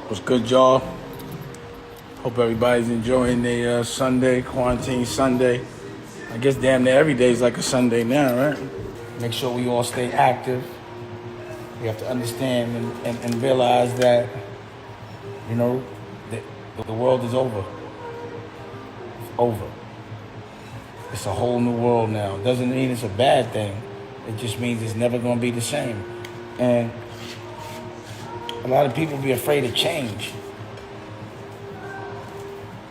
What's good, y'all? Hope everybody's enjoying their Sunday, quarantine Sunday. I guess damn near every day is like a Sunday now, right? Make sure we all stay active. We have to understand and realize that, you know, the world is over. It's over. It's a whole new world now. It doesn't mean it's a bad thing. It just means it's never going to be the same. And a lot of people be afraid of change.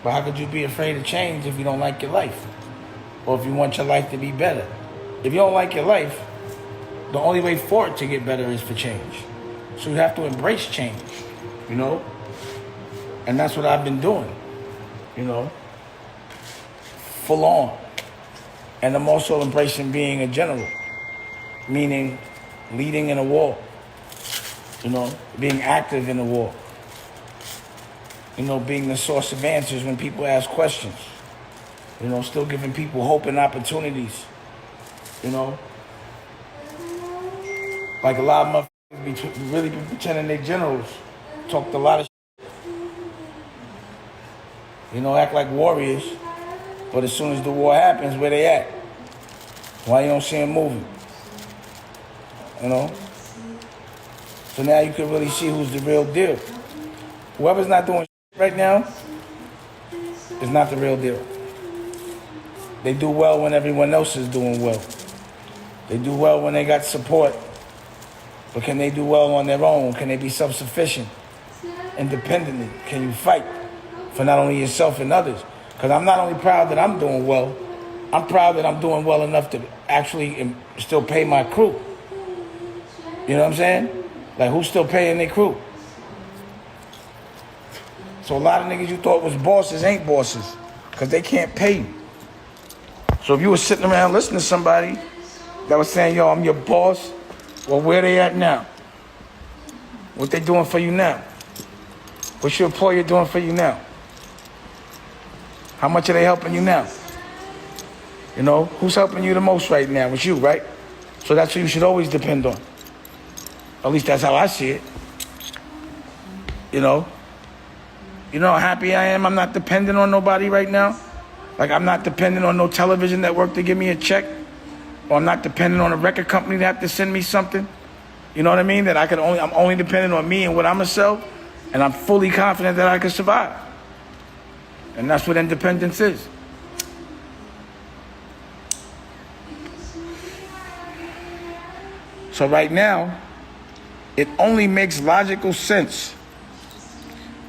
But how could you be afraid of change if you don't like your life? Or if you want your life to be better? If you don't like your life, the only way for it to get better is for change. So you have to embrace change, you know? And that's what I've been doing, you know? Full on. And I'm also embracing being a general, meaning leading in a war, you know, being active in the war, you know, being the source of answers when people ask questions, you know, still giving people hope and opportunities, you know. Like a lot of motherfuckers really be pretending they generals, talked a lot of shit, you know, act like warriors, but as soon as the war happens, where they at? Why you don't see them moving? You know? So now you can really see who's the real deal. Whoever's not doing shit right now is not the real deal. They do well when everyone else is doing well. They do well when they got support. But can they do well on their own? Can they be self-sufficient, independently? Can you fight for not only yourself and others? Because I'm not only proud that I'm doing well, I'm proud that I'm doing well enough to actually still pay my crew. You know what I'm saying? Like, who's still paying their crew? So a lot of niggas you thought was bosses ain't bosses because they can't pay you. So if you were sitting around listening to somebody that was saying, yo, I'm your boss, well, where they at now? What they doing for you now? What's your employer doing for you now? How much are they helping you now? You know, who's helping you the most right now? It's you, right? So that's who you should always depend on. At least that's how I see it. You know how happy I am? I'm not dependent on nobody right now. Like, I'm not dependent on no television network to give me a check. Or I'm not dependent on a record company to have to send me something. You know what I mean? That I'm only dependent on me and what I'm gonna sell. And I'm fully confident that I can survive. And that's what independence is. So right now, it only makes logical sense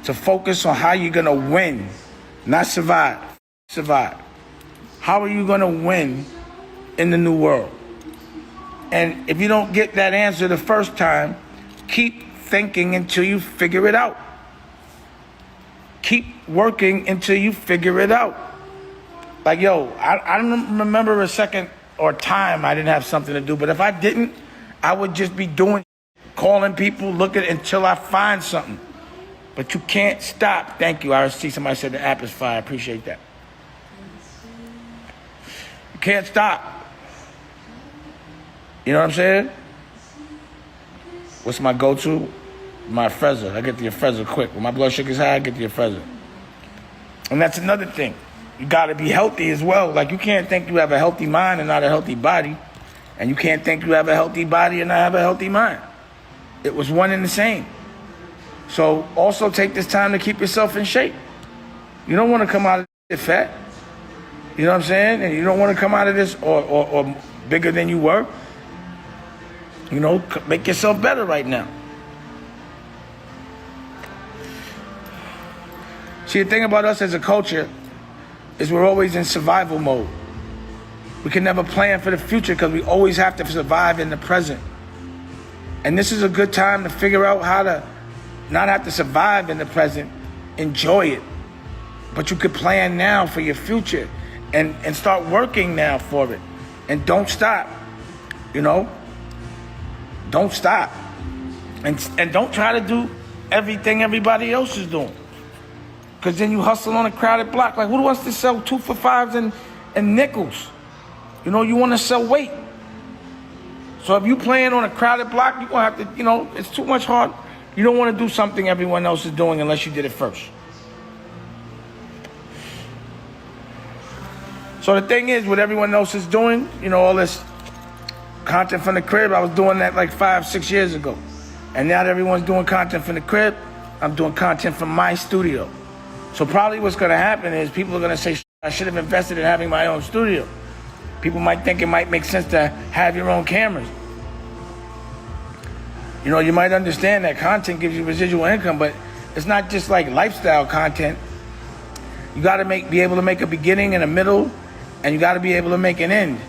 to focus on how you're gonna win, not survive. Survive. How are you gonna win in the new world? And if you don't get that answer the first time, keep thinking until you figure it out. Keep working until you figure it out. Like, yo, I don't remember a second or time I didn't have something to do, but if I didn't, I would just be doing, calling people, looking until I find something. But you can't stop. Thank you. I see somebody said the app is fire. I appreciate that. You can't stop. You know what I'm saying? What's my go-to? My Afrezza. I get the Afrezza quick. When my blood sugar's high, I get the Afrezza. And that's another thing. You got to be healthy as well. Like, you can't think you have a healthy mind and not a healthy body. And you can't think you have a healthy body and not have a healthy mind. It was one and the same. So also take this time to keep yourself in shape. You don't want to come out of this fat. You know what I'm saying? And you don't want to come out of this or bigger than you were. You know, make yourself better right now. See, the thing about us as a culture is we're always in survival mode. We can never plan for the future because we always have to survive in the present. And this is a good time to figure out how to not have to survive in the present, enjoy it. But you could plan now for your future and start working now for it. And don't stop, you know? Don't stop. And don't try to do everything everybody else is doing. Because then you hustle on a crowded block. Like, who wants to sell 2 for $5s and nickels? You know, you want to sell weight. So if you playing on a crowded block, you're going to have to, you know, it's too much hard. You don't want to do something everyone else is doing unless you did it first. So the thing is, what everyone else is doing, you know, all this content from the crib, I was doing that like 5-6 years ago. And now that everyone's doing content from the crib, I'm doing content from my studio. So probably what's going to happen is people are going to say, I should have invested in having my own studio. People might think it might make sense to have your own cameras. You know, you might understand that content gives you residual income, but it's not just like lifestyle content. You got to be able to make a beginning and a middle, and you got to be able to make an end.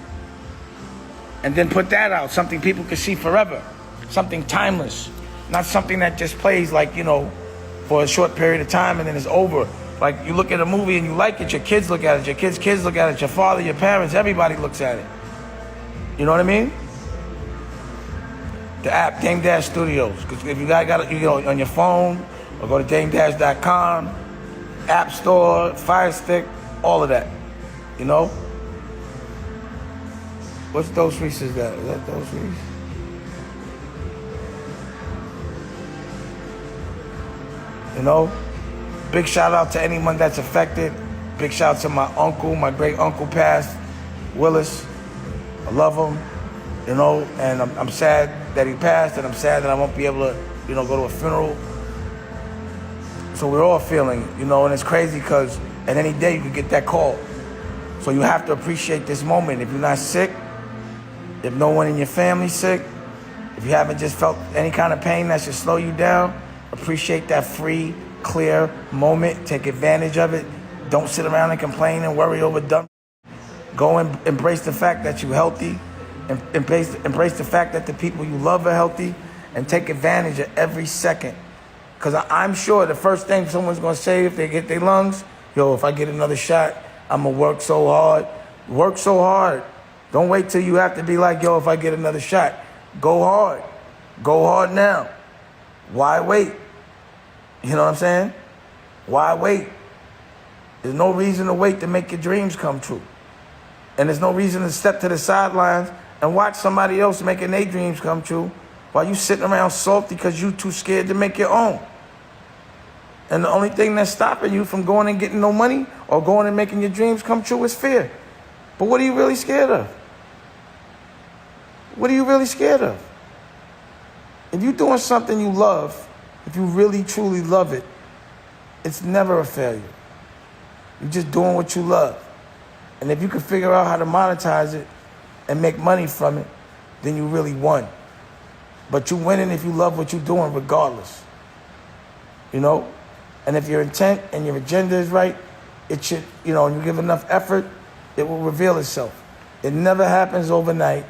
And then put that out, something people can see forever, something timeless, not something that just plays like, you know, for a short period of time and then it's over. Like you look at a movie and you like it, your kids look at it, your kids look at it, your father, your parents, everybody looks at it. You know what I mean? The app, Dame Dash Studios. Because if you got it, you go on your phone or go to damedash.com, App Store, Fire Stick, all of that. You know? What's Dos Reese's got? Is that Dos Reese's? You know? Big shout out to anyone that's affected. Big shout out to my uncle, my great uncle passed, Willis. I love him, you know, and I'm sad that he passed, and I'm sad that I won't be able to, you know, go to a funeral. So we're all feeling, you know, and it's crazy because at any day you could get that call. So you have to appreciate this moment. If you're not sick, if no one in your family's sick, if you haven't just felt any kind of pain that should slow you down, appreciate that free, clear moment. Take advantage of it. Don't sit around and complain and worry over dumb. Go and embrace the fact that you're healthy, and embrace the fact that the people you love are healthy, and take advantage of every second. Because I'm sure the first thing someone's going to say if they get their lungs, yo, if I get another shot, I'm going to work so hard. Work so hard. Don't wait till you have to be like, yo, if I get another shot. Go hard. Go hard now. Why wait? You know what I'm saying? Why wait? There's no reason to wait to make your dreams come true. And there's no reason to step to the sidelines and watch somebody else making their dreams come true while you sitting around salty because you too scared to make your own. And the only thing that's stopping you from going and getting no money or going and making your dreams come true is fear. But what are you really scared of? What are you really scared of? If you're doing something you love, if you really, truly love it, it's never a failure. You're just doing what you love. And if you can figure out how to monetize it and make money from it, then you really won. But you're winning if you love what you're doing regardless. You know? And if your intent and your agenda is right, it should, you know, and you give enough effort, it will reveal itself. It never happens overnight.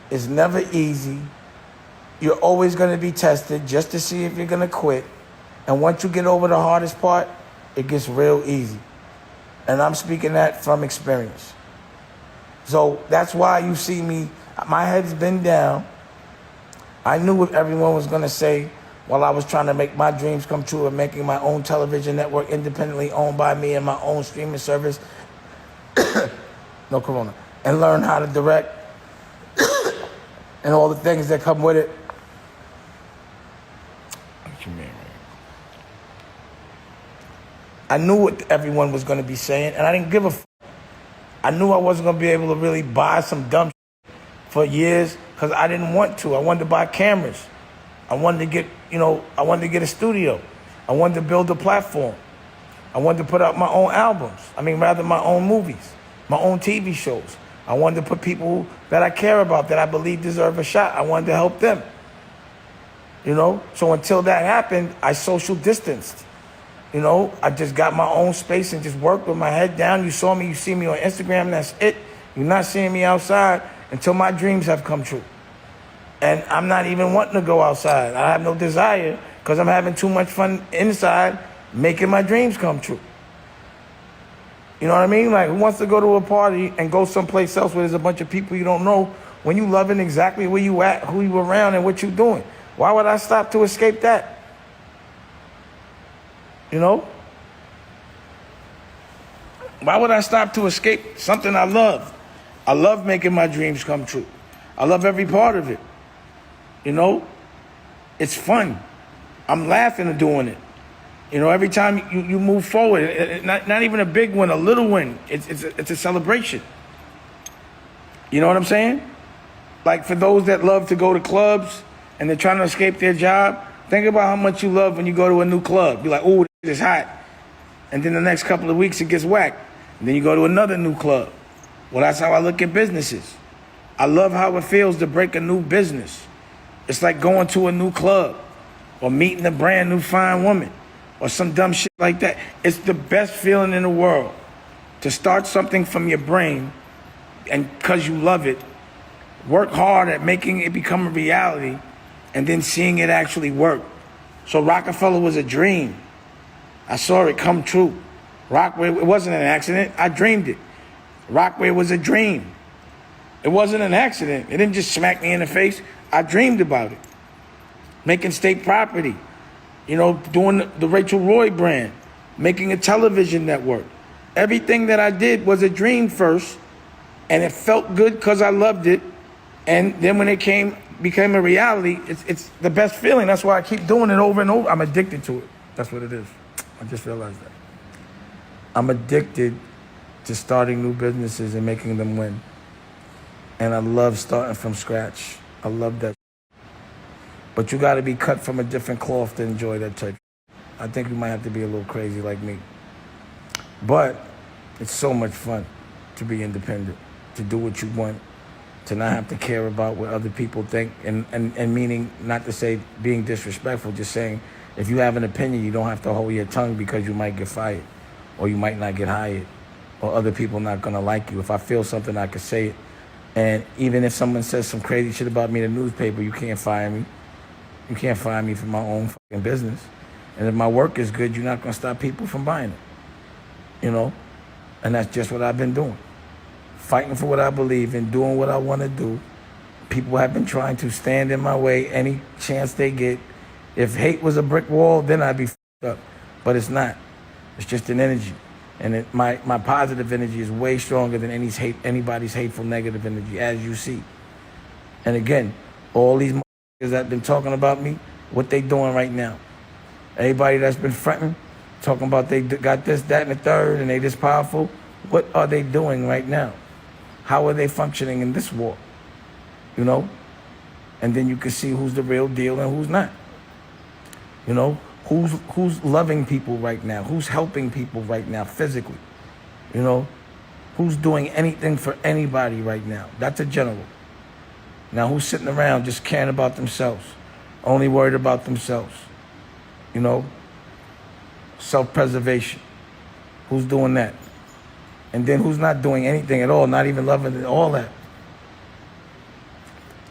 It's never easy. You're always going to be tested just to see if you're going to quit. And once you get over the hardest part, it gets real easy. And I'm speaking that from experience. So that's why you see me, my head's been down. I knew what everyone was going to say while I was trying to make my dreams come true and making my own television network independently owned by me and my own streaming service. No corona. And learn how to direct and all the things that come with it. What you mean, man? I knew what everyone was going to be saying, and I didn't give a f***. I knew I wasn't going to be able to really buy some dumb shit for years because I didn't want to. I wanted to buy cameras. I wanted to get, I wanted to get a studio. I wanted to build a platform. I wanted to put out my own albums. My own movies, my own TV shows. I wanted to put people that I care about, that I believe deserve a shot. I wanted to help them. So until that happened, I social distanced. I just got my own space and just worked with my head down. You see me on Instagram, that's it. You're not seeing me outside until my dreams have come true. And I'm not even wanting to go outside. I have no desire because I'm having too much fun inside making my dreams come true. You know what I mean? Like, who wants to go to a party and go someplace else where there's a bunch of people you don't know when you loving exactly where you at, who you around, and what you doing? Why would I stop to escape that? Why would I stop to escape something I love? I love making my dreams come true. I love every part of it. It's fun. I'm laughing at doing it. You know, every time you move forward, not even a big win, a little win, it's a celebration. You know what I'm saying? Like for those that love to go to clubs and they're trying to escape their job, think about how much you love when you go to a new club. You're like, oh, this is hot. And then the next couple of weeks it gets whacked. And then you go to another new club. Well, that's how I look at businesses. I love how it feels to break a new business. It's like going to a new club or meeting a brand new fine woman or some dumb shit like that. It's the best feeling in the world to start something from your brain and because you love it, work hard at making it become a reality and then seeing it actually work. So Rockefeller was a dream. I saw it come true. Rockway, it wasn't an accident. I dreamed it. Rockway was a dream. It wasn't an accident. It didn't just smack me in the face. I dreamed about it. Making state property, you know, doing the Rachel Roy brand, making a television network. Everything that I did was a dream first, and it felt good because I loved it. And then when it became a reality, it's the best feeling. That's why I keep doing it over and over. I'm addicted to it. That's what it is. I just realized that. I'm addicted to starting new businesses and making them win. And I love starting from scratch. I love that. But you got to be cut from a different cloth to enjoy that type. I think you might have to be a little crazy like me. But it's so much fun to be independent, to do what you want, to not have to care about what other people think. And meaning not to say being disrespectful, just saying if you have an opinion, you don't have to hold your tongue because you might get fired or you might not get hired or other people not going to like you. If I feel something, I can say it. And even if someone says some crazy shit about me in the newspaper, you can't fire me. You can't fire me for my own fucking business. And if my work is good, you're not going to stop people from buying it. You know? And that's just what I've been doing. Fighting for what I believe in, doing what I want to do. People have been trying to stand in my way any chance they get. If hate was a brick wall, then I'd be fucked up. But it's not. It's just an energy. And my positive energy is way stronger than anybody's hateful negative energy, as you see. And again, all these motherfuckers that have been talking about me, what they doing right now? Everybody that's been fronting, talking about they got this, that, and the third, and they this powerful, what are they doing right now? How are they functioning in this war? You know? And then you can see who's the real deal and who's not. You know? Who's loving people right now? Who's helping people right now physically? You know? Who's doing anything for anybody right now? That's a general. Now, who's sitting around just caring about themselves? Only worried about themselves? You know? Self-preservation. Who's doing that? And then who's not doing anything at all, not even loving all that?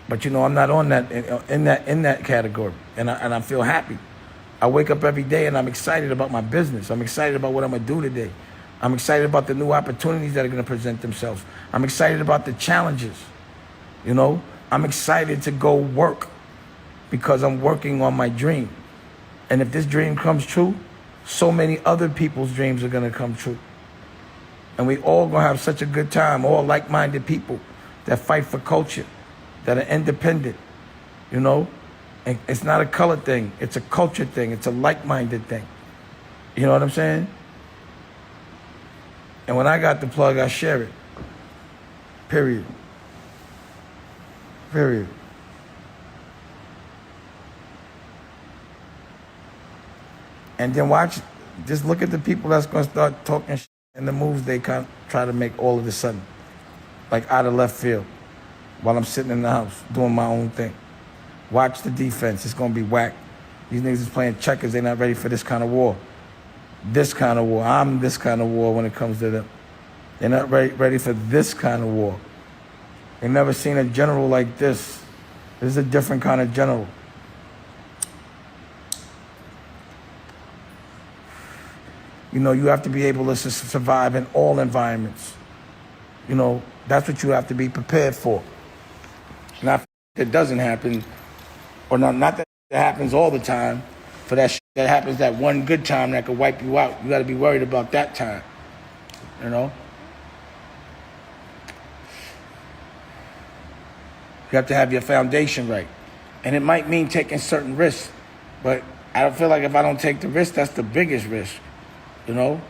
But you know, I'm not on that in that category, and I feel happy. I wake up every day and I'm excited about my business. I'm excited about what I'm gonna do today. I'm excited about the new opportunities that are gonna present themselves. I'm excited about the challenges. You know, I'm excited to go work because I'm working on my dream. And if this dream comes true, so many other people's dreams are gonna come true. And we all gonna have such a good time, all like-minded people that fight for culture, that are independent, you know? And it's not a color thing, it's a culture thing, it's a like-minded thing. You know what I'm saying? And when I got the plug, I share it. Period. Period. And then just look at the people that's gonna start talking shit and the moves they try to make all of a sudden. Like out of left field. While I'm sitting in the house doing my own thing. Watch the defense. It's going to be whack. These niggas is playing checkers. They're not ready for this kind of war. This kind of war. I'm this kind of war when it comes to them. They're not ready for this kind of war. They've never seen a general like this. This is a different kind of general. You know, you have to be able to survive in all environments. You know, that's what you have to be prepared for. Not that it doesn't happen, or not that it happens all the time, for that shit that happens that one good time that could wipe you out. You got to be worried about that time, you know? You have to have your foundation right. And it might mean taking certain risks, but I don't feel like if I don't take the risk, that's the biggest risk, you know?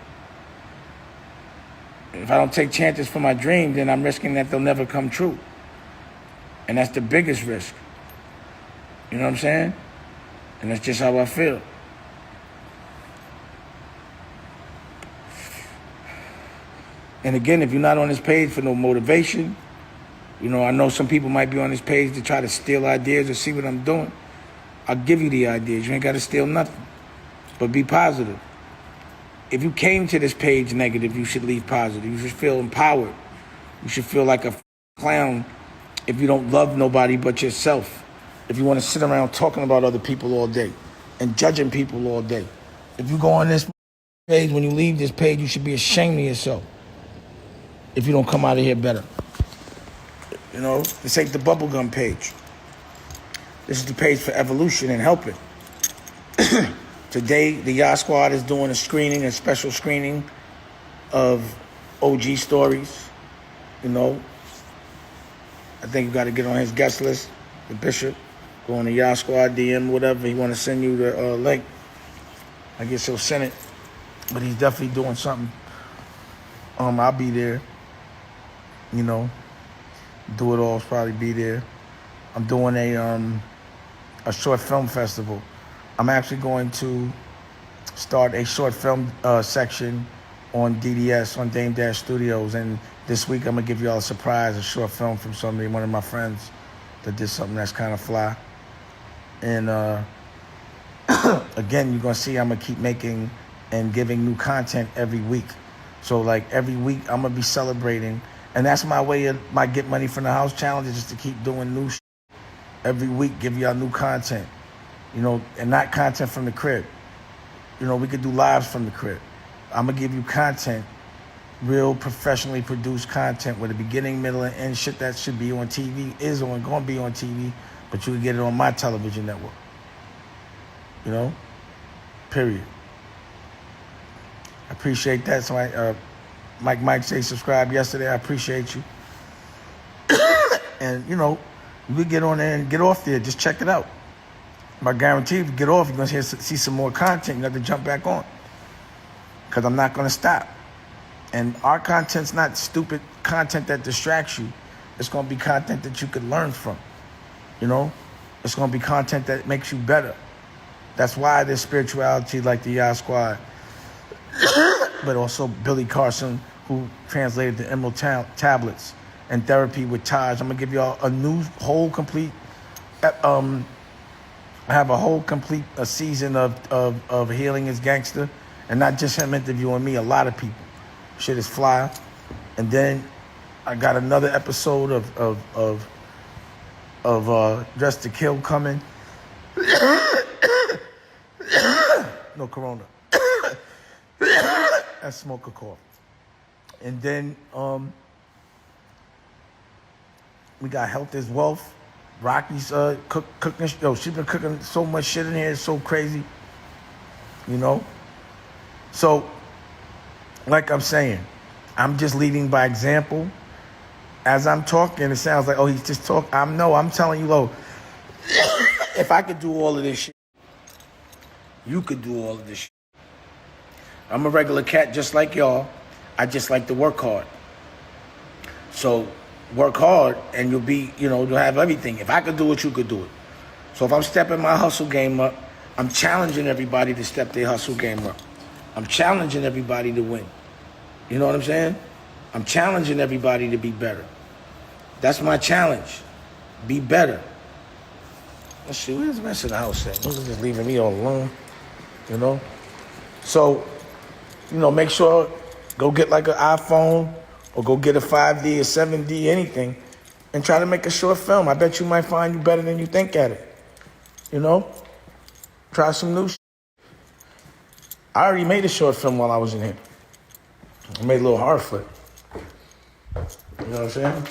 If I don't take chances for my dream, then I'm risking that they'll never come true. And that's the biggest risk. You know what I'm saying? And that's just how I feel. And again, if you're not on this page for no motivation, you know, I know some people might be on this page to try to steal ideas or see what I'm doing. I'll give you the ideas. You ain't got to steal nothing. But be positive. If you came to this page negative, you should leave positive. You should feel empowered. You should feel like a clown if you don't love nobody but yourself. If you want to sit around talking about other people all day and judging people all day. If you go on this page, when you leave this page, you should be ashamed of yourself if you don't come out of here better. You know, this ain't the bubblegum page. This is the page for evolution and helping. Today, the Yah Squad is doing a special screening of OG stories. You know, I think you got to get on his guest list, the Bishop. Go on the Yah Squad DM, whatever. He want to send you the link. I guess he'll send it. But he's definitely doing something. I'll be there. You know, Do It All's probably be there. I'm doing a short film festival. I'm actually going to start a short film section on DDS, on Dame Dash Studios. And this week I'm going to give you all a surprise, a short film from one of my friends that did something that's kind of fly. And again, you're going to see I'm going to keep making and giving new content every week. So like every week I'm going to be celebrating. And that's my way of my Get Money from the House challenge, is just to keep doing new shit. Every week, give y'all new content. You know, and not content from the crib. You know, we could do lives from the crib. I'm going to give you content, real professionally produced content with a beginning, middle, and end. Shit that should be on TV, going to be on TV, but you can get it on my television network. You know? Period. I appreciate that. So Mike say subscribe yesterday. I appreciate you. And, you know, we get on there and get off there. Just check it out. I guarantee if you get off, you're going to see some more content. You have to jump back on. Because I'm not going to stop. And our content's not stupid content that distracts you. It's going to be content that you could learn from. You know? It's going to be content that makes you better. That's why there's spirituality like the Yah Squad. But also Billy Carson, who translated the Emerald Tablets, and Therapy with Taj. I'm going to give y'all a new, whole, complete... I have a whole complete season of Healing is Gangster, and not just him interviewing me, a lot of people. Shit is fly. And then I got another episode of Dressed to Kill coming. No corona. That's smoker cough. And then we got Health is Wealth. Rocky's cooking. Yo, she's been cooking so much shit in here. It's so crazy. You know? So, like I'm saying, I'm just leading by example. As I'm talking, it sounds like, oh, he's just talking. I'm telling you, if I could do all of this shit, you could do all of this shit. I'm a regular cat just like y'all. I just like to work hard. So, work hard and you'll have everything. If I could do it, you could do it. So if I'm stepping my hustle game up, I'm challenging everybody to step their hustle game up. I'm challenging everybody to win. You know what I'm saying? I'm challenging everybody to be better. That's my challenge. Be better. Let's see, where's the rest of the house at? This is just leaving me all alone. You know? So, make sure, go get like an iPhone, or go get a 5D or 7D, anything, and try to make a short film. I bet you might find you better than you think at it. You know? Try some new shit. I already made a short film while I was in here. I made a little horror flick. You know what I'm saying?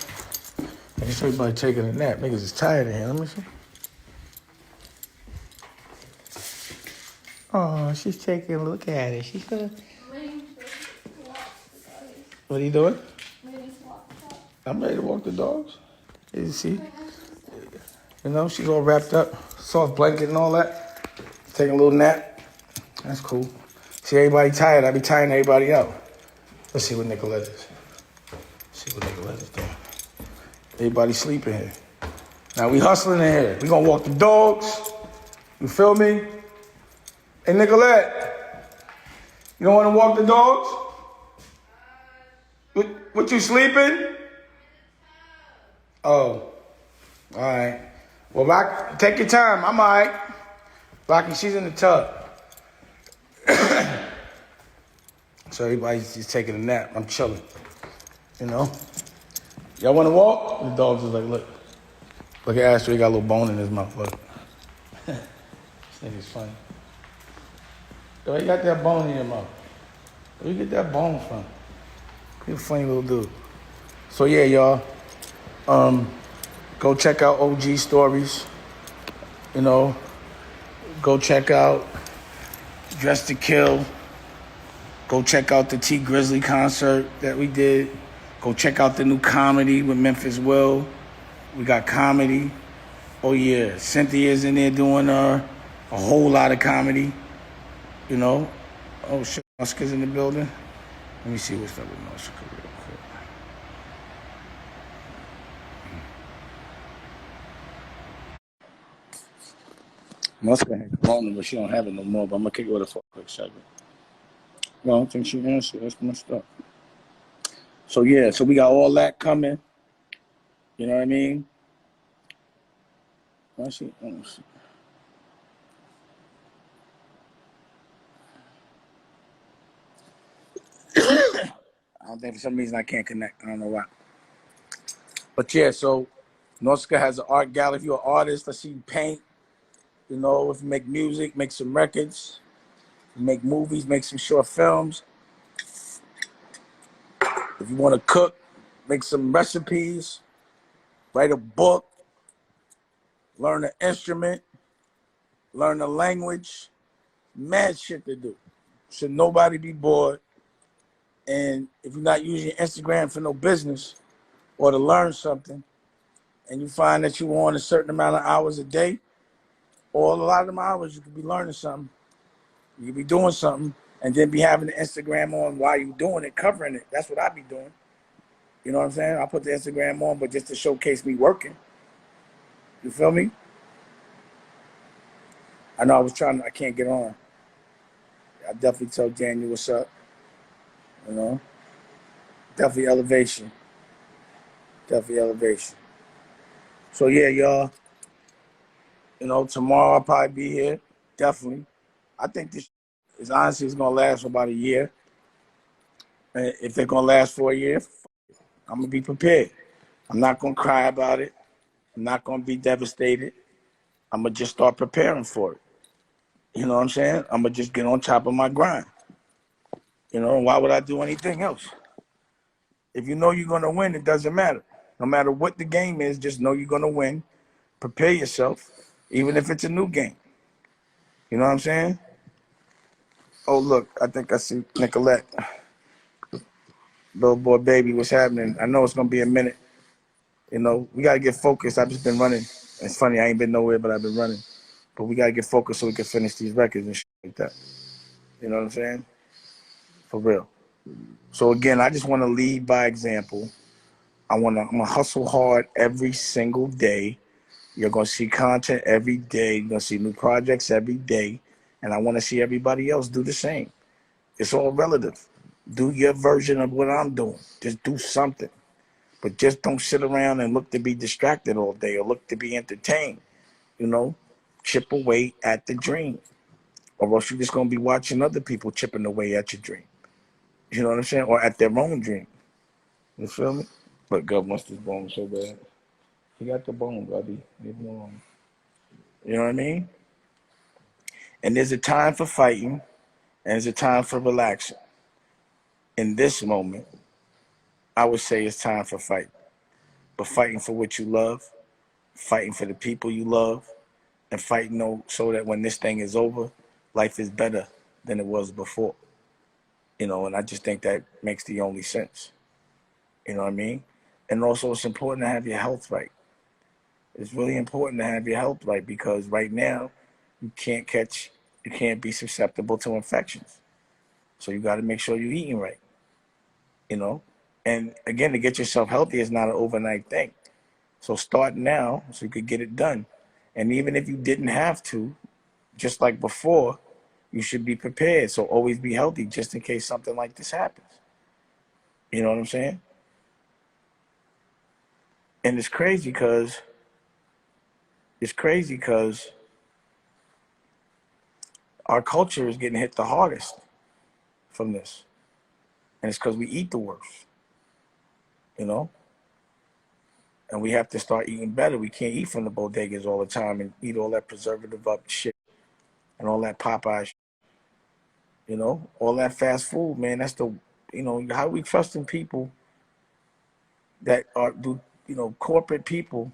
I just saw everybody taking a nap. Niggas is tired in here. Let me see. Oh, she's taking a look at it. She's gonna... What are you doing? I'm ready to walk the dogs. You see? She's all wrapped up, soft blanket and all that. Take a little nap. That's cool. See everybody tired. I be tiring everybody out. Let's see what Nicolette is. See what Nicolette is doing. Everybody sleeping here. Now we hustling in here. We gonna walk the dogs. You feel me? Hey Nicolette, you don't wanna walk the dogs? What you sleeping? Oh, all right. Well, Rock, take your time. I'm all right. Rocky, she's in the tub. So everybody's just taking a nap. I'm chilling. You know? Y'all want to walk? The dogs is like, look. Look at Astro. He got a little bone in his mouth. Look. This nigga's funny. Yo, you got that bone in your mouth. Where you get that bone from? You're a funny little dude. So yeah, y'all. Go check out OG Stories. You know, go check out Dress to Kill. Go check out the T Grizzly concert that we did. Go check out the new comedy with Memphis Will. We got comedy. Oh yeah, Cynthia's in there doing a whole lot of comedy. You know. Oh shit, Oscar's in the building. Let me see what's up with Oscar real quick. Oscar had corona, but she don't have it no more. But I'm gonna kick it with her for a quick second. No, I don't think she answered. That's messed up. So yeah, so we got all that coming. You know what I mean? I see. Oh, shit. I don't think for some reason I can't connect. I don't know why. But yeah, so Norska has an art gallery. If you're an artist, I see you paint. You know, if you make music, make some records, make movies, make some short films. If you want to cook, make some recipes, write a book, learn an instrument, learn a language, mad shit to do. Should nobody be bored. And if you're not using Instagram for no business or to learn something, and you find that you want a certain amount of hours a day, or a lot of them hours you could be learning something, you could be doing something, and then be having the Instagram on while you're doing it, covering it. That's what I be doing. You know what I'm saying? I put the Instagram on, but just to showcase me working. You feel me? I know I can't get on. I definitely tell Daniel what's up. You know? Definitely elevation. Definitely elevation. So yeah, y'all. You know, tomorrow I'll probably be here. Definitely. I think this is honestly it's gonna last for about a year. And if they're gonna last for a year, I'm gonna be prepared. I'm not gonna cry about it. I'm not gonna be devastated. I'm gonna just start preparing for it. You know what I'm saying? I'm gonna just get on top of my grind. You know, why would I do anything else? If you know you're gonna win, it doesn't matter. No matter what the game is, just know you're gonna win. Prepare yourself, even if it's a new game. You know what I'm saying? Oh look, I think I see Nicolette. Little boy baby, what's happening? I know it's gonna be a minute. You know, we gotta get focused. I've just been running. It's funny, I ain't been nowhere, but I've been running. But we gotta get focused so we can finish these records and shit like that. You know what I'm saying? For real. So again, I just want to lead by example. I'm gonna hustle hard every single day. You're gonna see content every day. You're gonna see new projects every day, and I want to see everybody else do the same. It's all relative. Do your version of what I'm doing. Just do something, but just don't sit around and look to be distracted all day or look to be entertained. You know, chip away at the dream, or else you're just gonna be watching other people chipping away at your dream. You know what I'm saying? Or at their own dream. You feel me? But God wants this bone so bad. He got the bone, buddy. Leave him alone. You know what I mean? And there's a time for fighting, and there's a time for relaxing. In this moment, I would say it's time for fighting. But fighting for what you love, fighting for the people you love, and fighting so that when this thing is over, life is better than it was before. You know, and I just think that makes the only sense. You know what I mean? And also, it's important to have your health right. It's really important to have your health right because right now, you can't catch you can't be susceptible to infections. So you got to make sure you're eating right, you know. And again, to get yourself healthy is not an overnight thing. So start now so you could get it done. And even if you didn't have to, just like before, you should be prepared. So always be healthy just in case something like this happens. You know what I'm saying? And it's crazy because our culture is getting hit the hardest from this. And it's because we eat the worst, you know? And we have to start eating better. We can't eat from the bodegas all the time and eat all that preservative up shit and all that Popeye shit, you know? All that fast food, man. That's the, you know, how we trusting people that are, corporate people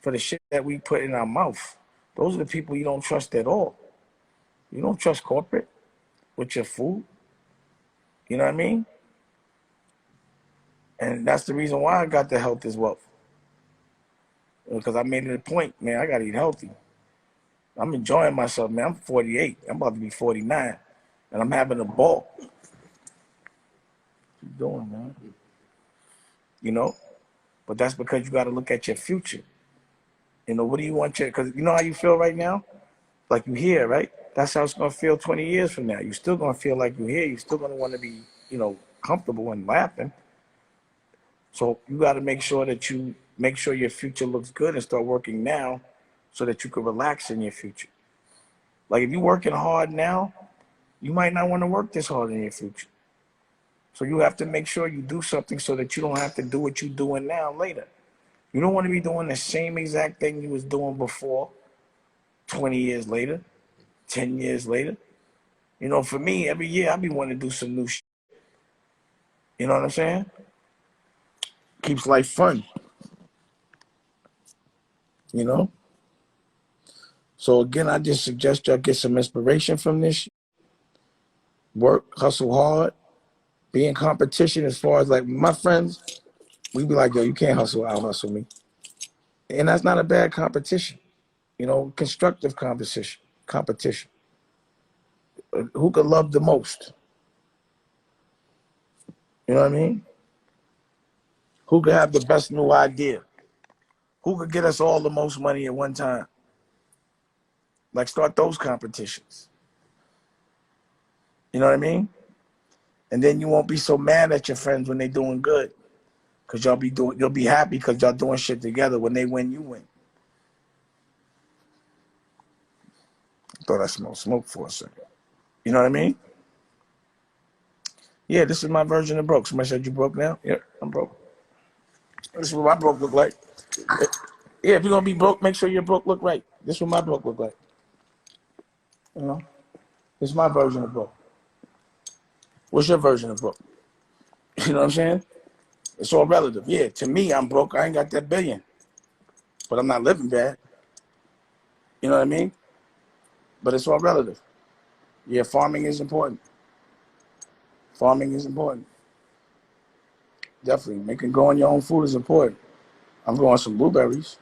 for the shit that we put in our mouth. Those are the people you don't trust at all. You don't trust corporate with your food. You know what I mean? And that's the reason why I got the health is wealth. Because I made it a point, man, I got to eat healthy. I'm enjoying myself, man. I'm 48. I'm about to be 49. And I'm having a ball. What you doing, man? You know? But that's because you got to look at your future. You know, what do you want your, because you know how you feel right now? Like you here, right? That's how it's going to feel 20 years from now. You're still going to feel like you're here. You're still going to want to be, comfortable and laughing. So you got to make sure that you make sure your future looks good and start working now so that you can relax in your future. Like if you're working hard now, you might not want to work this hard in your future. So you have to make sure you do something so that you don't have to do what you're doing now later. You don't want to be doing the same exact thing you was doing before 20 years later, 10 years later. You know, for me, every year I be wanting to do some new shit. You know what I'm saying? Keeps life fun. You know? So again, I just suggest y'all get some inspiration from this. Work, hustle hard, be in competition as far as like my friends, we be like, yo, you can't out hustle me. And that's not a bad competition. You know, constructive competition. Who could love the most? You know what I mean? Who could have the best new idea? Who could get us all the most money at one time? Like start those competitions. You know what I mean? And then you won't be so mad at your friends when they're doing good. Cause you'll be happy because y'all doing shit together. When they win, you win. Thought I smelled smoke for a second. You know what I mean? Yeah, this is my version of broke. Somebody said you broke now? Yeah, I'm broke. This is what my broke look like. Yeah, if you're gonna be broke, make sure your broke look right. This is what my broke look like. You know? This is my version of broke. What's your version of broke? You know what I'm saying? It's all relative. Yeah, to me, I'm broke. I ain't got that billion. But I'm not living bad. You know what I mean? But it's all relative. Yeah, farming is important. Farming is important. Definitely. Growing your own food is important. I'm growing some blueberries.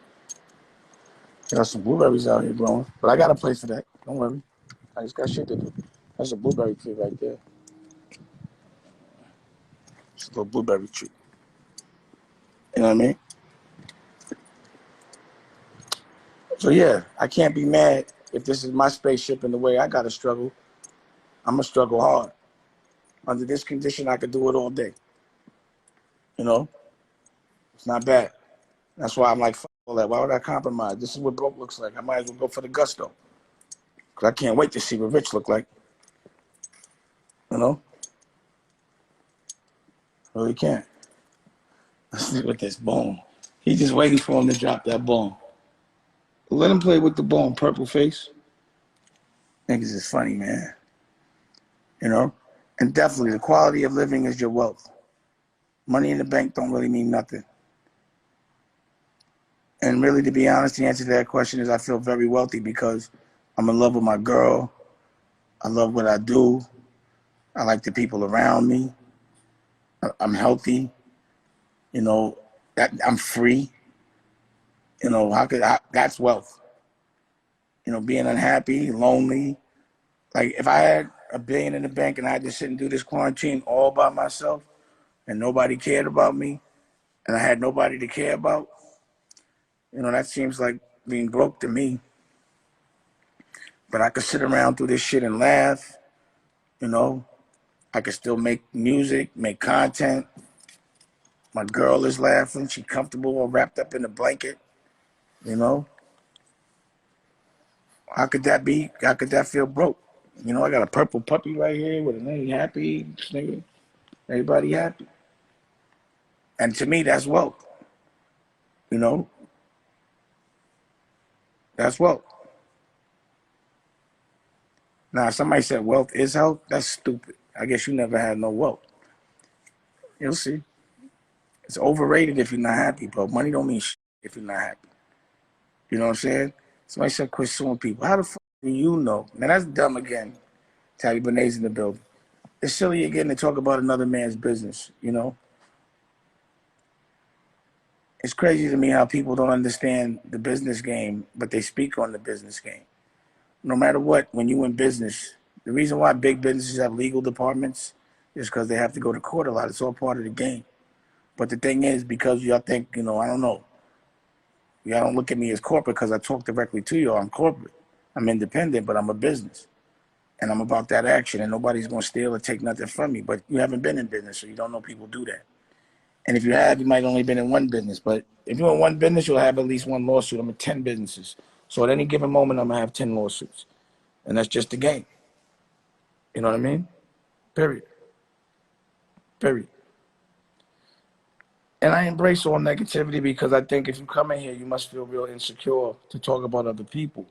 Got some blueberries out here growing. But I got a place for that. Don't worry. I just got shit to do. That's a blueberry tree right there. It's a little blueberry tree. You know what I mean? So yeah, I can't be mad if this is my spaceship and the way I gotta struggle. I'm gonna struggle hard. Under this condition, I could do it all day. You know? It's not bad. That's why I'm like, fuck all that. Why would I compromise? This is what broke looks like. I might as well go for the gusto. Because I can't wait to see what rich look like. You know? Really can't. Let's see with this bone. He's just waiting for him to drop that bone. Let him play with the bone, purple face. Niggas is funny, man. You know? And definitely, the quality of living is your wealth. Money in the bank don't really mean nothing. And really, to be honest, the answer to that question is I feel very wealthy because I'm in love with my girl. I love what I do. I like the people around me. I'm healthy. You know, I'm free. You know, that's wealth. You know, being unhappy, lonely, Like if I had $1 billion in the bank and I had to sit and do this quarantine all by myself and nobody cared about me and I had nobody to care about, that seems like being broke to me. But I could sit around through this shit and laugh, you know. I could still make music, make content. My girl is laughing. She comfortable or wrapped up in a blanket, you know. How could that be? How could that feel broke? I got a purple puppy right here with a name happy, nigga. Everybody happy. And to me, that's wealth. You know, that's wealth. Now, if somebody said wealth is health, that's stupid. I guess you never had no wealth. You'll see. It's overrated if you're not happy, bro. Money don't mean shit if you're not happy. You know what I'm saying? Somebody said quit suing people. How the fuck do you know? Man, that's dumb again. Tabby Benet's in the building. It's silly again to talk about another man's business, It's crazy to me how people don't understand the business game, but they speak on the business game. No matter what, when you in business, the reason why big businesses have legal departments is because they have to go to court a lot. It's all part of the game. But the thing is, because y'all think, I don't know, y'all don't look at me as corporate because I talk directly to you. I'm corporate. I'm independent, but I'm a business. And I'm about that action, and nobody's going to steal or take nothing from me. But you haven't been in business, so you don't know people do that. And if you have, you might only been in one business. But if you're in one business, you'll have at least one lawsuit. I'm in 10 businesses. So at any given moment, I'm going to have 10 lawsuits. And that's just the game. You know what I mean? Period. Period. And I embrace all negativity because I think if you come in here, you must feel real insecure to talk about other people.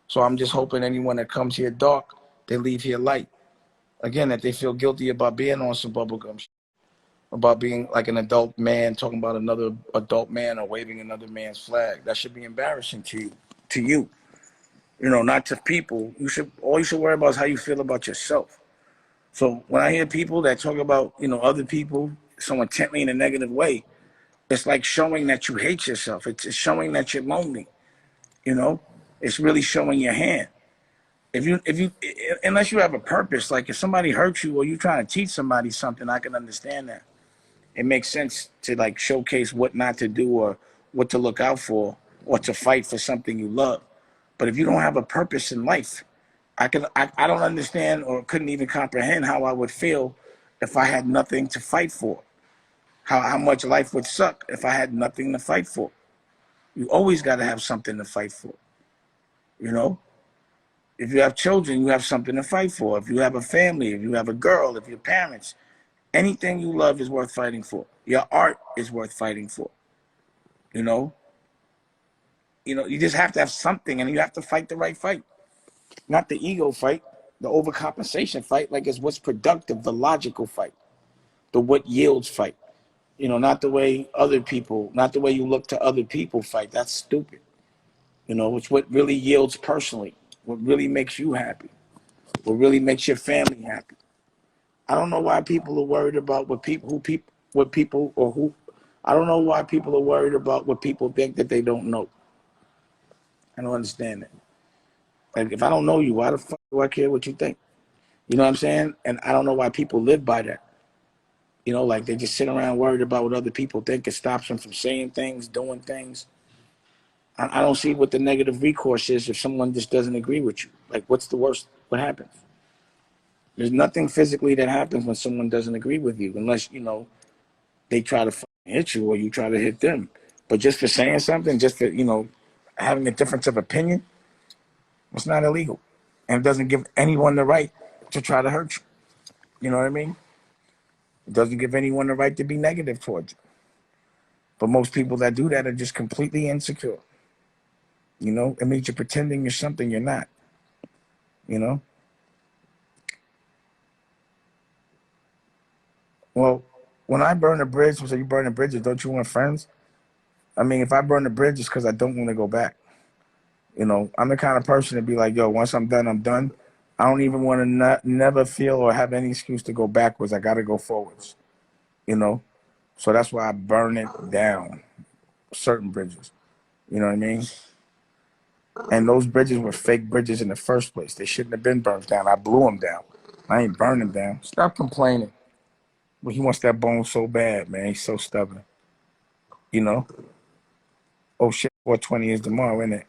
So I'm just hoping anyone that comes here dark, they leave here light. Again, that they feel guilty about being on some bubblegum shit, about being like an adult man talking about another adult man or waving another man's flag. That should be embarrassing to you. Not to people. All you should worry about is how you feel about yourself. So when I hear people that talk about, other people so intently in a negative way, it's like showing that you hate yourself. It's showing that you're lonely. It's really showing your hand. Unless you have a purpose, like if somebody hurts you or you're trying to teach somebody something, I can understand that. It makes sense to like showcase what not to do or what to look out for or to fight for something you love. But if you don't have a purpose in life, I don't understand or couldn't even comprehend how I would feel if I had nothing to fight for. How much life would suck if I had nothing to fight for. You always got to have something to fight for. If you have children, you have something to fight for. If you have a family, if you have a girl, if you're parents, anything you love is worth fighting for. Your art is worth fighting for. You just have to have something, and you have to fight the right fight. Not the ego fight, the overcompensation fight, like it's what's productive, the logical fight, the what yields fight. Not the way not the way you look to other people fight. That's stupid. It's what really yields personally, what really makes you happy, what really makes your family happy. I don't know why people are worried about I don't know why people are worried about what people think that they don't know. I don't understand that. Like, if I don't know you, why the fuck do I care what you think? You know what I'm saying? And I don't know why people live by that. Like they just sit around worried about what other people think. It stops them from saying things, doing things. I don't see what the negative recourse is if someone just doesn't agree with you. Like, what's the worst? What happens? There's nothing physically that happens when someone doesn't agree with you, unless, they try to hit you or you try to hit them. But just for saying something, just for, having a difference of opinion, it's not illegal. And it doesn't give anyone the right to try to hurt you. You know what I mean? It doesn't give anyone the right to be negative towards you. But most people that do that are just completely insecure. It means you're pretending you're something you're not. Well, when I burn a bridge, so you burn a bridges, don't you want friends? I mean, if I burn the bridge, it's because I don't want to go back. I'm the kind of person to be like, yo, once I'm done, I'm done. I don't even want to never feel or have any excuse to go backwards. I got to go forwards, So that's why I burn it down, certain bridges. You know what I mean? And those bridges were fake bridges in the first place. They shouldn't have been burned down. I blew them down. I ain't burning them down. Stop complaining. But he wants that bone so bad, man. He's so stubborn. You know? Oh shit, 420 is tomorrow, isn't it?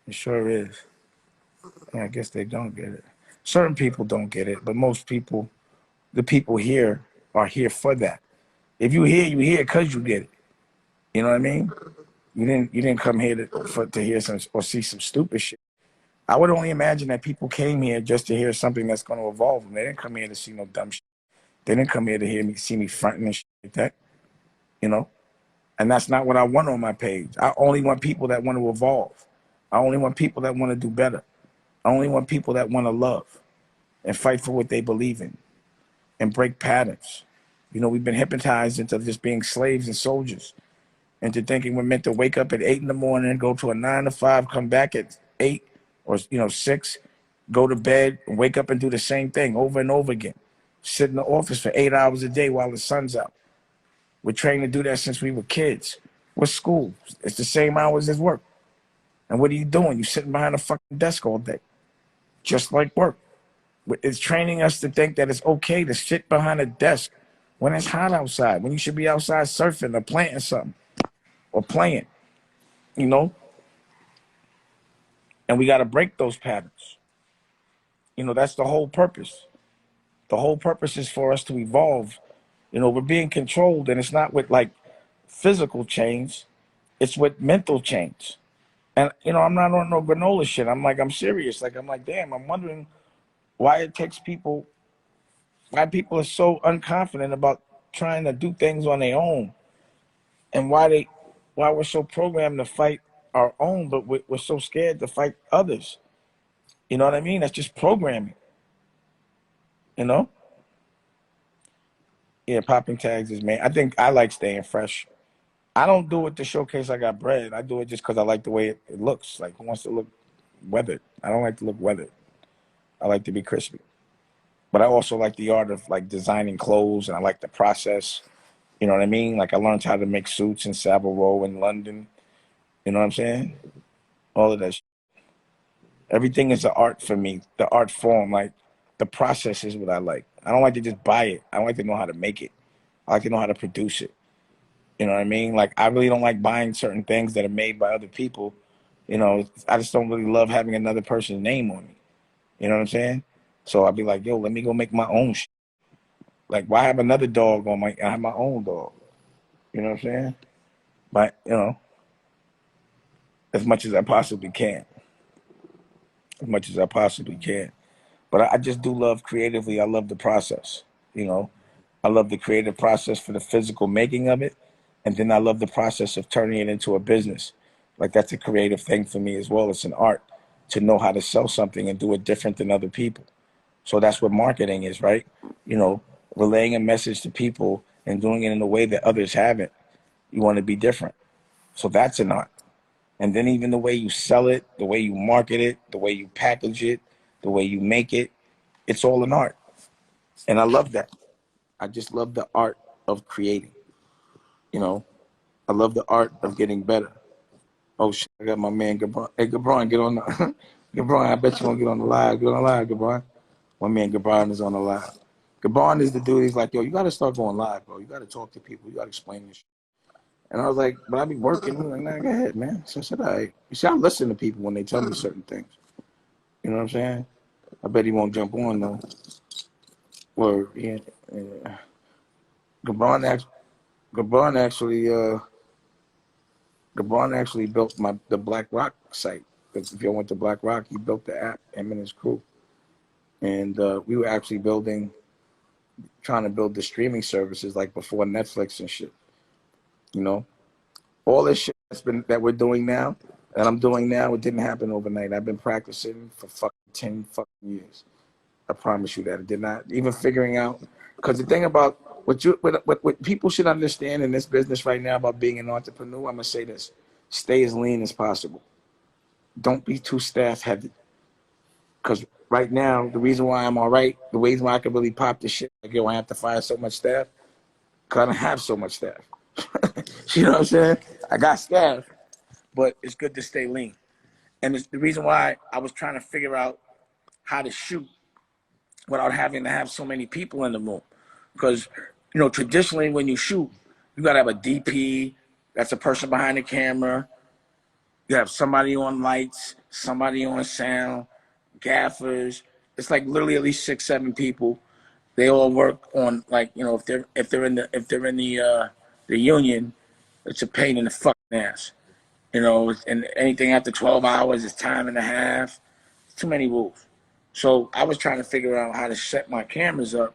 It sure is. Yeah, I guess they don't get it. Certain people don't get it, but most people, the people here, are here for that. If you hear because you get it. You know what I mean? You didn't come here to hear some or see some stupid shit. I would only imagine that people came here just to hear something that's going to evolve them. They didn't come here to see no dumb shit. They didn't come here to see me fronting and shit like that. You know? And that's not what I want on my page. I only want people that want to evolve. I only want people that want to do better. I only want people that want to love and fight for what they believe in and break patterns. You know, we've been hypnotized into just being slaves and soldiers, into thinking we're meant to wake up at 8 in the morning and go to a 9 to 5, come back at 8 or 6, go to bed and wake up and do the same thing over and over again. Sit in the office for 8 hours a day while the sun's out. We're trained to do that since we were kids. What's school? It's the same hours as work. And what are you doing? You're sitting behind a fucking desk all day, just like work. It's training us to think that it's okay to sit behind a desk when it's hot outside, when you should be outside surfing or planting something or playing, you know? And we got to break those patterns. You know, that's the whole purpose. The whole purpose is for us to evolve. You know, we're being controlled, and it's not with like physical change, it's with mental change. And, you know, I'm not on no granola shit. I'm serious. I'm like, damn, I'm wondering why people are so unconfident about trying to do things on their own, and why we're so programmed to fight our own, but we're so scared to fight others. You know what I mean? That's just programming, you know? Yeah, popping tags is, man. I think I like staying fresh. I don't do it to showcase I got bread. I do it just because I like the way it looks. Like, who wants to look weathered? I don't like to look weathered. I like to be crispy. But I also like the art of like designing clothes, and I like the process. You know what I mean? Like, I learned how to make suits in Savile Row in London. You know what I'm saying? All of that shit. Everything is an art for me. The art form, like the process is what I like. I don't like to just buy it. I don't like to know how to make it. I like to know how to produce it. You know what I mean? Like, I really don't like buying certain things that are made by other people. You know, I just don't really love having another person's name on me. You know what I'm saying? So I'd be like, yo, let me go make my own shit. Like, why have another dog I have my own dog. You know what I'm saying? But, you know, as much as I possibly can. As much as I possibly can. But I just do love creatively. I love the process. You know, I love the creative process for the physical making of it. And then I love the process of turning it into a business. Like, that's a creative thing for me as well. It's an art to know how to sell something and do it different than other people. So that's what marketing is, right? You know, relaying a message to people and doing it in a way that others haven't. You want to be different. So that's an art. And then even the way you sell it, the way you market it, the way you package it, the way you make it, it's all an art. And I love that. I just love the art of creating. You know, I love the art of getting better. Oh shit, I got my man Gabron. Hey Gabron, get on the Gabron, I bet you won't get on the live. Get on the live, Gabron. My man Gabron is on the live. Gabron is the dude, he's like, yo, you gotta start going live, bro. You gotta talk to people, you gotta explain this shit. And I was like, but I be working. He's like, nah, go ahead, man. So I said, all right. You see, I listen to people when they tell me certain things. You know what I'm saying? I bet he won't jump on though. Or yeah, Gabron actually, Gabron actually, uh, Gabron actually built the Black Rock site. Because if you went to Black Rock, he built the app. Him and his crew, and we were actually trying to build the streaming services like before Netflix and shit. You know, all this shit that we're doing now, that I'm doing now, it didn't happen overnight. I've been practicing for fucking 10 fucking years. I promise you that. It did not. Even figuring out, because the thing about what people should understand in this business right now about being an entrepreneur, I'm gonna say this: stay as lean as possible. Don't be too staff heavy. Because right now, the reason why I'm all right, the reason why I can really pop this shit, like, yo, I have to fire so much staff, because I don't have so much staff. You know what I'm saying? I got staff, but it's good to stay lean. And it's the reason why I was trying to figure out how to shoot without having to have so many people in the room. Because, you know, traditionally when you shoot, you got to have a DP, that's a person behind the camera. You have somebody on lights, somebody on sound, gaffers. It's like literally at least 6, 7 people. They all work on, like, you know, if they're in the union, it's a pain in the fucking ass. You know, and anything after 12 hours is time and a half. Too many rules. So I was trying to figure out how to set my cameras up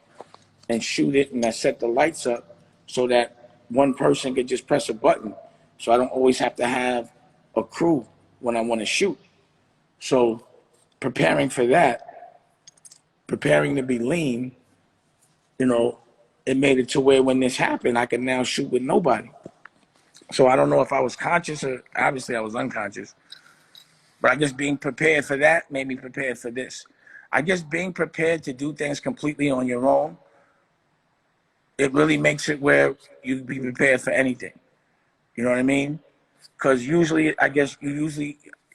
and shoot it, and I set the lights up so that one person could just press a button. So I don't always have to have a crew when I want to shoot. So preparing for that, preparing to be lean, you know, it made it to where when this happened, I could now shoot with nobody. So I don't know if I was conscious or obviously I was unconscious, but I guess being prepared for that made me prepared for this. I guess being prepared to do things completely on your own, it really makes it where you be prepared for anything. You know what I mean? Because usually, I guess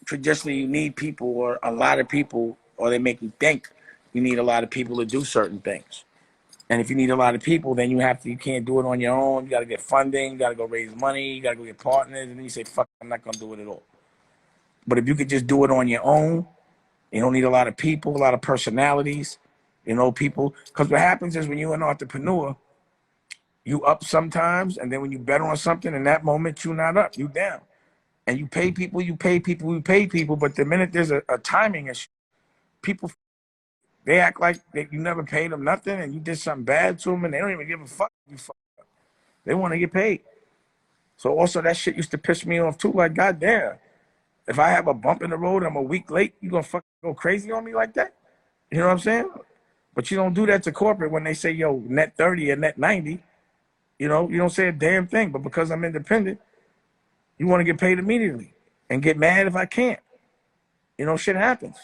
traditionally, you need people or a lot of people, or they make you think you need a lot of people to do certain things. And if you need a lot of people, then you can't do it on your own. You got to get funding, you got to go raise money, you got to go get partners, and then you say, fuck, I'm not going to do it at all. But if you could just do it on your own, you don't need a lot of people, a lot of personalities, you know, people. Because what happens is when you're an entrepreneur, you up sometimes, and then when you bet on something, in that moment, you're not up, you down. And you pay people, but the minute there's a timing issue, people, they act like you never paid them nothing, and you did something bad to them, and they don't even give a fuck. They want to get paid. So also that shit used to piss me off too. Like, goddamn, if I have a bump in the road, I'm a week late, you gonna fucking go crazy on me like that? You know what I'm saying? But you don't do that to corporate when they say, yo, net 30 or net 90. You know, you don't say a damn thing. But because I'm independent, you want to get paid immediately and get mad if I can't. You know, shit happens.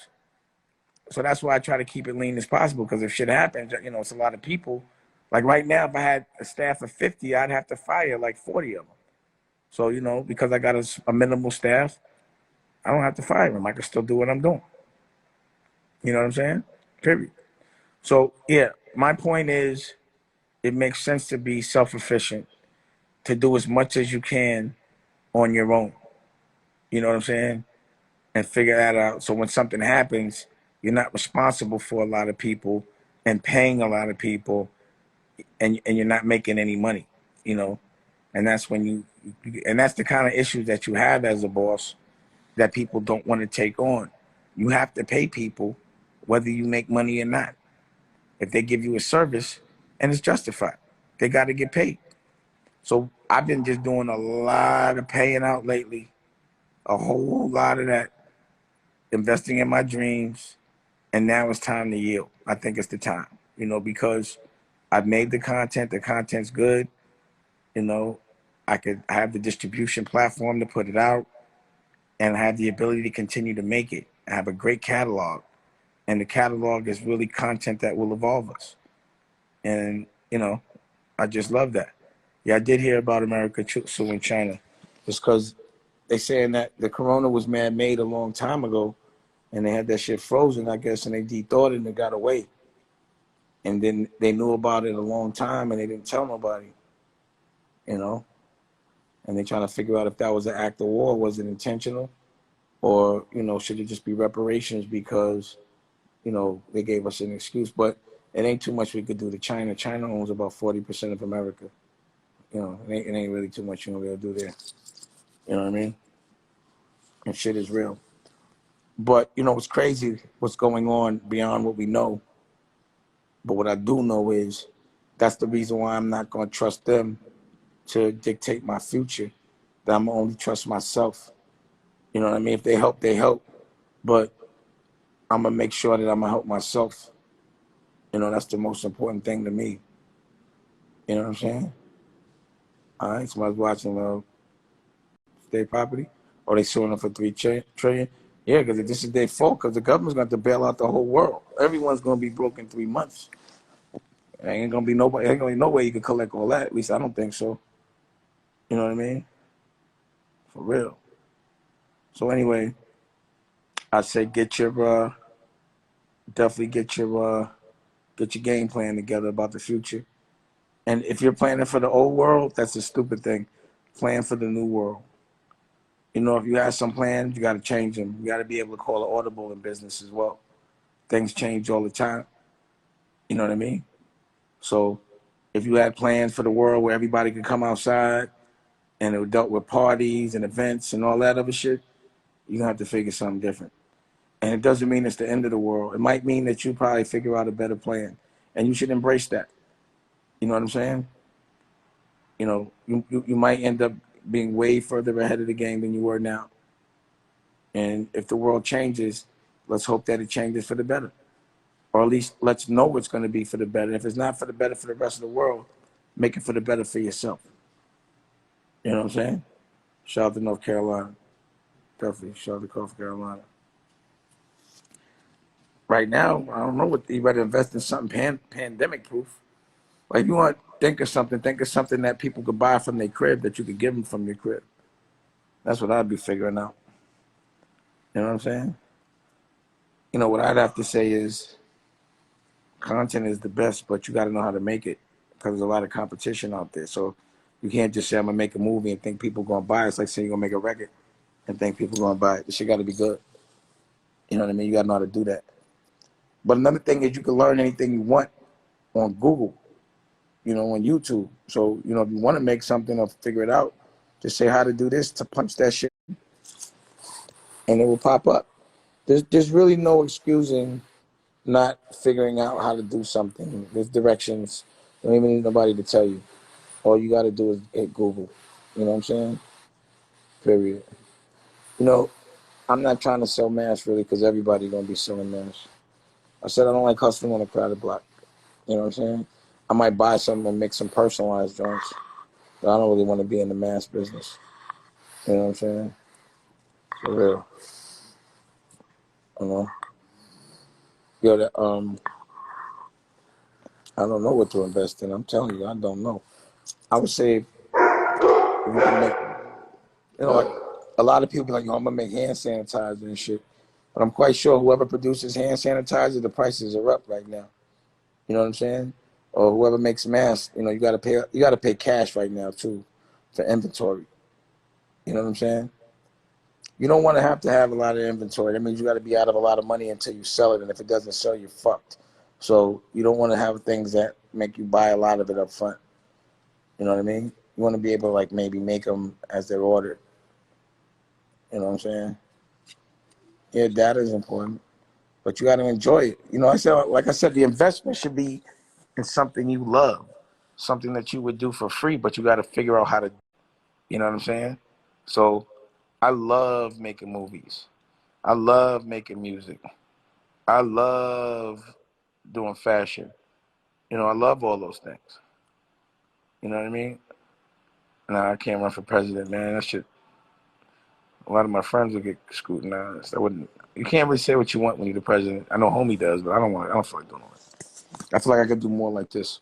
So that's why I try to keep it lean as possible, because if shit happens, you know, it's a lot of people. Like right now, if I had a staff of 50, I'd have to fire like 40 of them. So, you know, because I got a minimal staff, I don't have to fire them. I can still do what I'm doing. You know what I'm saying? Period. So, yeah, my point is it makes sense to be self-efficient, to do as much as you can on your own. You know what I'm saying? And figure that out. So when something happens, you're not responsible for a lot of people and paying a lot of people, and you're not making any money, you know? And that's when and that's the kind of issues that you have as a boss that people don't want to take on. You have to pay people whether you make money or not. If they give you a service and it's justified, they got to get paid. So I've been just doing a lot of paying out lately, a whole lot of that, investing in my dreams, and now it's time to yield. I think it's the time, you know, because I've made the content's good, you know, I have the distribution platform to put it out, and I have the ability to continue to make it. I have a great catalog, and the catalog is really content that will evolve us. And, you know, I just love that. Yeah, I did hear about America suing China. It's because they're saying that the corona was man-made a long time ago, and they had that shit frozen, I guess, and they de-thawed it and it got away. And then they knew about it a long time and they didn't tell nobody, you know? And they're trying to figure out if that was an act of war, was it intentional? Or, you know, should it just be reparations because, you know, they gave us an excuse? But it ain't too much we could do to China. China owns about 40% of America. You know, it ain't really too much you gonna be able to do there. You know what I mean? And shit is real. But, you know, it's crazy what's going on beyond what we know. But what I do know is that's the reason why I'm not going to trust them to dictate my future. That I'm going to only trust myself. You know what I mean? If they help, they help. But I'm going to make sure that I'm going to help myself. You know, that's the most important thing to me. You know what I'm saying? All right, somebody's watching State Property. Or they suing them for $3 trillion. Yeah, because this is their fault, because the government's going to bail out the whole world. Everyone's going to be broke in 3 months. There ain't going to be nobody. Ain't going to be no way you can collect all that. At least I don't think so. You know what I mean? For real. So anyway, I say definitely get your game plan together about the future. And if you're planning for the old world, that's a stupid thing. Plan for the new world. You know, if you have some plans, you got to change them. You got to be able to call an audible in business as well. Things change all the time. You know what I mean? So if you had plans for the world where everybody could come outside and it dealt with parties and events and all that other shit, you're going to have to figure something different. And it doesn't mean it's the end of the world. It might mean that you probably figure out a better plan. And you should embrace that. You know what I'm saying? You know, you might end up being way further ahead of the game than you were now. And if the world changes, let's hope that it changes for the better. Or at least let's know it's going to be for the better. If it's not for the better for the rest of the world, make it for the better for yourself. You know what I'm saying? Shout out to North Carolina. Definitely. Shout out to North Carolina. Right now, I don't know what you better invest in something pandemic proof. Like, if you want to think of something that people could buy from their crib that you could give them from your crib. That's what I'd be figuring out. You know what I'm saying? You know, what I'd have to say is content is the best, but you got to know how to make it because there's a lot of competition out there. So you can't just say, I'm going to make a movie and think people are going to buy it. It's like saying you're going to make a record and think people are going to buy it. The shit got to be good. You know what I mean? You got to know how to do that. But another thing is you can learn anything you want on Google, you know, on YouTube. So, you know, if you want to make something or figure it out, just say how to do this to punch that shit and it will pop up. There's really no excusing not figuring out how to do something. There's directions. You don't even need nobody to tell you. All you got to do is hit Google. You know what I'm saying? Period. You know, I'm not trying to sell masks really because everybody going to be selling masks. I said I don't like hustling on a crowded block. You know what I'm saying? I might buy something and make some personalized joints, but I don't really want to be in the mass business. You know what I'm saying? For real. You know? Yo, I don't know what to invest in. I'm telling you, I don't know. I would say if you can make, you know, like a lot of people be like, yo, I'm gonna make hand sanitizer and shit. But I'm quite sure whoever produces hand sanitizer, the prices are up right now. You know what I'm saying? Or whoever makes masks, you know, you gotta pay cash right now too for inventory. You know what I'm saying? You don't want to have a lot of inventory. That means you got to be out of a lot of money until you sell it, and if it doesn't sell, you're fucked. So you don't want to have things that make you buy a lot of it up front. You know what I mean? You want to be able to like maybe make them as they're ordered. You know what I'm saying? Yeah, data is important, but you got to enjoy it. You know, like I said, the investment should be in something you love, something that you would do for free, but you got to figure out how to. You know what I'm saying? So I love making movies. I love making music. I love doing fashion. You know, I love all those things. You know what I mean? Nah, I can't run for president, man. That shit. A lot of my friends will get scrutinized. I wouldn't. You can't really say what you want when you're the president. I know homie does, but I don't want. I don't feel like doing all that. I feel like I could do more like this.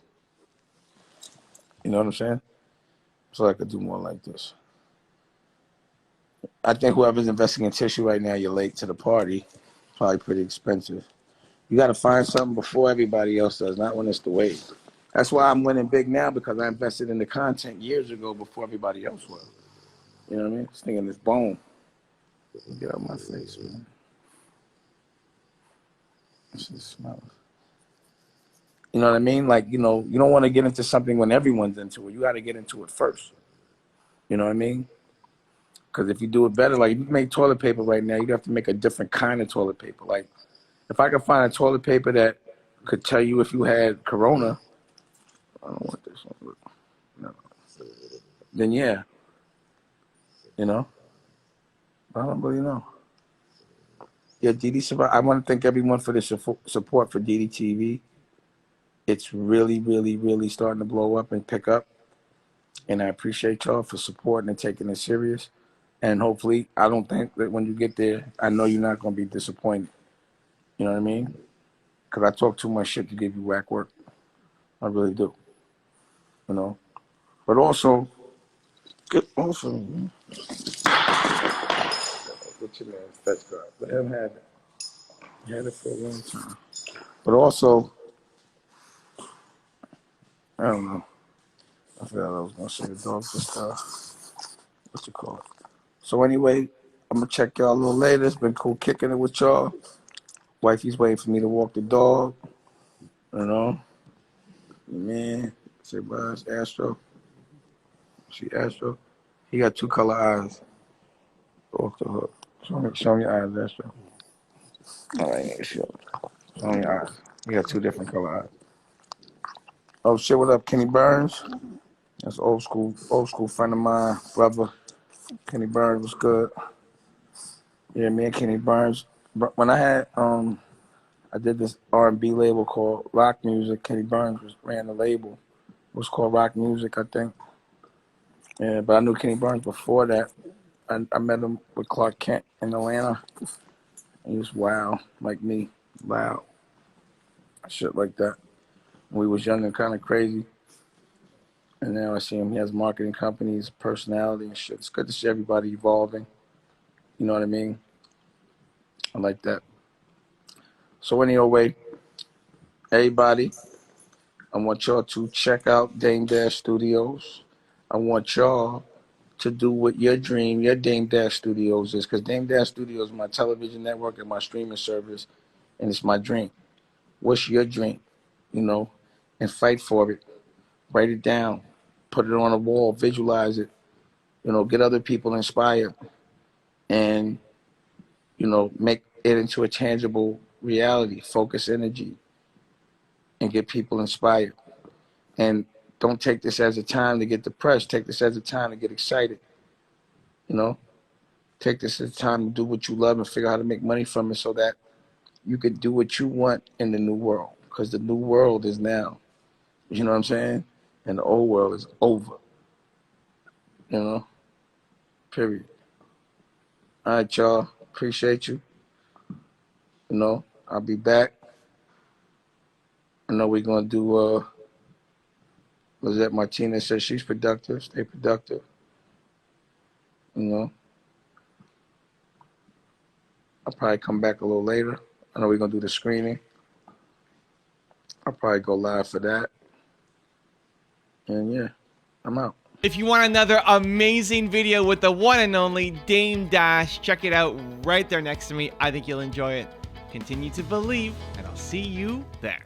You know what I'm saying? I feel like I could do more like this. I think whoever's investing in tissue right now, you're late to the party. Probably pretty expensive. You got to find something before everybody else does, not when it's the wave. That's why I'm winning big now because I invested in the content years ago before everybody else was. You know what I mean? This thing in this bone. Get out my face, man. This shit smells. You know what I mean? Like, you know, you don't want to get into something when everyone's into it. You got to get into it first. You know what I mean? Because if you do it better, like if you make toilet paper right now, you have to make a different kind of toilet paper. Like, if I could find a toilet paper that could tell you if you had corona, I don't want this one. No. Then yeah, you know, I don't really know. Yeah, DD. I want to thank everyone for the support for DDTV. It's really, really, really starting to blow up and pick up, and I appreciate y'all for supporting and taking it serious. And hopefully, I don't think that when you get there, I know you're not going to be disappointed. You know what I mean? Because I talk too much shit to give you whack work. I really do. You know, but also, What's your name? Fetch guard. Let him have it. He had it for a long time. But also, I don't know. I forgot what I was gonna say. The dog just what's it called? So anyway, I'm gonna check y'all a little later. It's been cool kicking it with y'all. Wifey's waiting for me to walk the dog. You know, man. Say bye. It's Astro. See Astro. He got 2 color eyes. Off the hook. Show me your eyes, Astro. All right, show me your eyes. He got 2 different color eyes. Oh shit! What up, Kenny Burns? That's old school friend of mine, brother. Kenny Burns was good. Yeah, me and Kenny Burns. But when I had I did this R&B label called Rock Music. Kenny Burns ran the label. It was called Rock Music, I think. Yeah, but I knew Kenny Burns before that. I met him with Clark Kent in Atlanta. He was wild, like me, loud, shit like that. We was young and kind of crazy. And now I see him. He has marketing companies, personality and shit. It's good to see everybody evolving. You know what I mean? I like that. So anyway, everybody, I want y'all to check out Dame Dash Studios. I want y'all to do what your dream, your Dame Dash Studios is, because Dame Dash Studios is my television network and my streaming service, and it's my dream. What's your dream? You know, and fight for it. Write it down. Put it on a wall. Visualize it. You know, get other people inspired. And, you know, make it into a tangible reality. Focus energy. And get people inspired. And don't take this as a time to get depressed. Take this as a time to get excited. You know? Take this as a time to do what you love and figure out how to make money from it so that you could do what you want in the new world. Because the new world is now. You know what I'm saying? And the old world is over. You know? Period. All right, y'all. Appreciate you. You know, I'll be back. I know we're going to do, Lizette Martinez says she's productive. Stay productive. You know? I'll probably come back a little later. I know we're going to do the screening. I'll probably go live for that. And yeah, I'm out. If you want another amazing video with the one and only Dame Dash, check it out right there next to me. I think you'll enjoy it. Continue to believe, and I'll see you there.